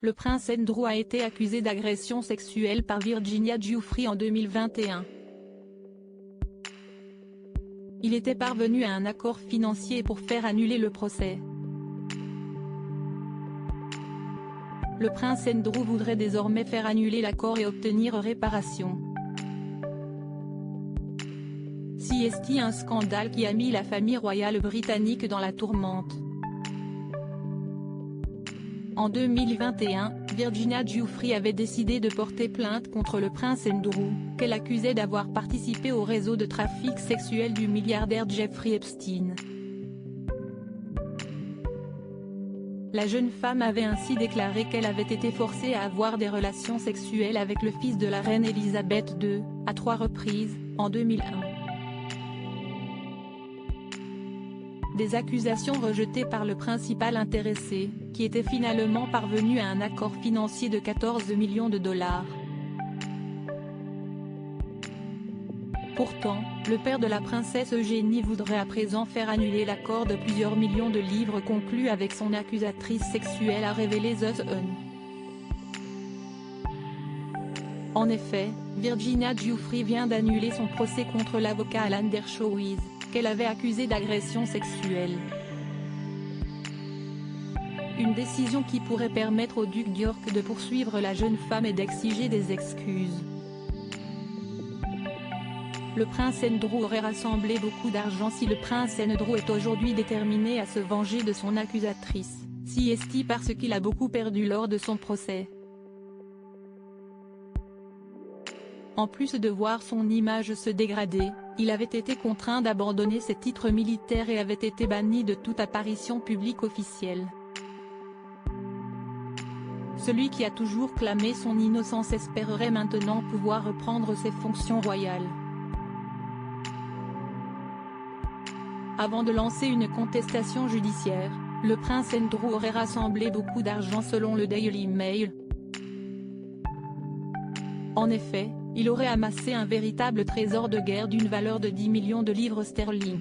Le prince Andrew a été accusé d'agression sexuelle par Virginia Giuffre en 2021. Il était parvenu à un accord financier pour faire annuler le procès. Le prince Andrew voudrait désormais faire annuler l'accord et obtenir réparation. C'est un scandale qui a mis la famille royale britannique dans la tourmente. En 2021, Virginia Giuffre avait décidé de porter plainte contre le prince Andrew, qu'elle accusait d'avoir participé au réseau de trafic sexuel du milliardaire Jeffrey Epstein. La jeune femme avait ainsi déclaré qu'elle avait été forcée à avoir des relations sexuelles avec le fils de la reine Elisabeth II, à 3 reprises, en 2001. Des accusations rejetées par le principal intéressé, qui était finalement parvenu à un accord financier de 14 millions de dollars. Pourtant, le père de la princesse Eugénie voudrait à présent faire annuler l'accord de plusieurs millions de livres conclu avec son accusatrice sexuelle, a révélé The Sun. En effet, Virginia Giuffre vient d'annuler son procès contre l'avocat Alan Dershowitz, qu'elle avait accusé d'agression sexuelle. Une décision qui pourrait permettre au duc d'York de poursuivre la jeune femme et d'exiger des excuses. Le prince Andrew aurait rassemblé beaucoup d'argent. Si le prince Andrew est aujourd'hui déterminé à se venger de son accusatrice, c'est parce qu'il a beaucoup perdu lors de son procès. En plus de voir son image se dégrader, il avait été contraint d'abandonner ses titres militaires et avait été banni de toute apparition publique officielle. Celui qui a toujours clamé son innocence espérerait maintenant pouvoir reprendre ses fonctions royales. Avant de lancer une contestation judiciaire, le prince Andrew aurait rassemblé beaucoup d'argent selon le Daily Mail. En effet, il aurait amassé un véritable trésor de guerre d'une valeur de 10 millions de livres sterling.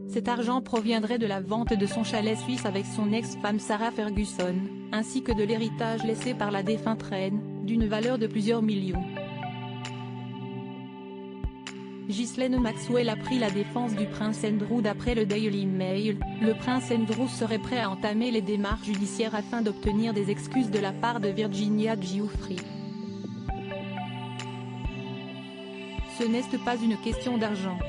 Cet argent proviendrait de la vente de son chalet suisse avec son ex-femme Sarah Ferguson, ainsi que de l'héritage laissé par la défunte reine, d'une valeur de plusieurs millions. Ghislaine Maxwell a pris la défense du prince Andrew. D'après le Daily Mail, le prince Andrew serait prêt à entamer les démarches judiciaires afin d'obtenir des excuses de la part de Virginia Giuffre. Ce n'est pas une question d'argent.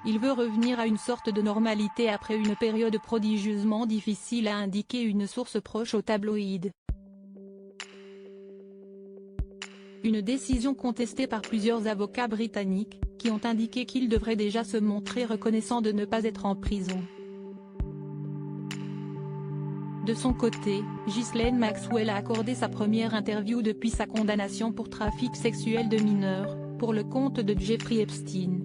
Il veut revenir à une sorte de normalité après une période prodigieusement difficile, a indiqué une source proche au tabloïd. Une décision contestée par plusieurs avocats britanniques, qui ont indiqué qu'il devrait déjà se montrer reconnaissant de ne pas être en prison. De son côté, Ghislaine Maxwell a accordé sa première interview depuis sa condamnation pour trafic sexuel de mineurs, pour le compte de Jeffrey Epstein.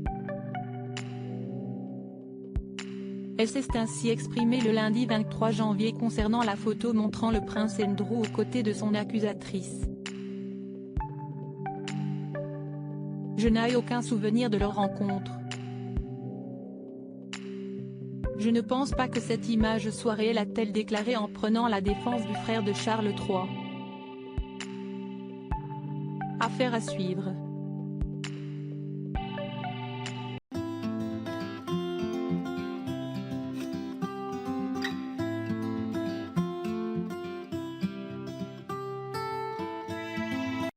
Elle s'est ainsi exprimée le lundi 23 janvier concernant la photo montrant le prince Andrew aux côtés de son accusatrice. Je n'ai aucun souvenir de leur rencontre. Je ne pense pas que cette image soit réelle, a-t-elle déclaré en prenant la défense du frère de Charles III. Affaire à suivre.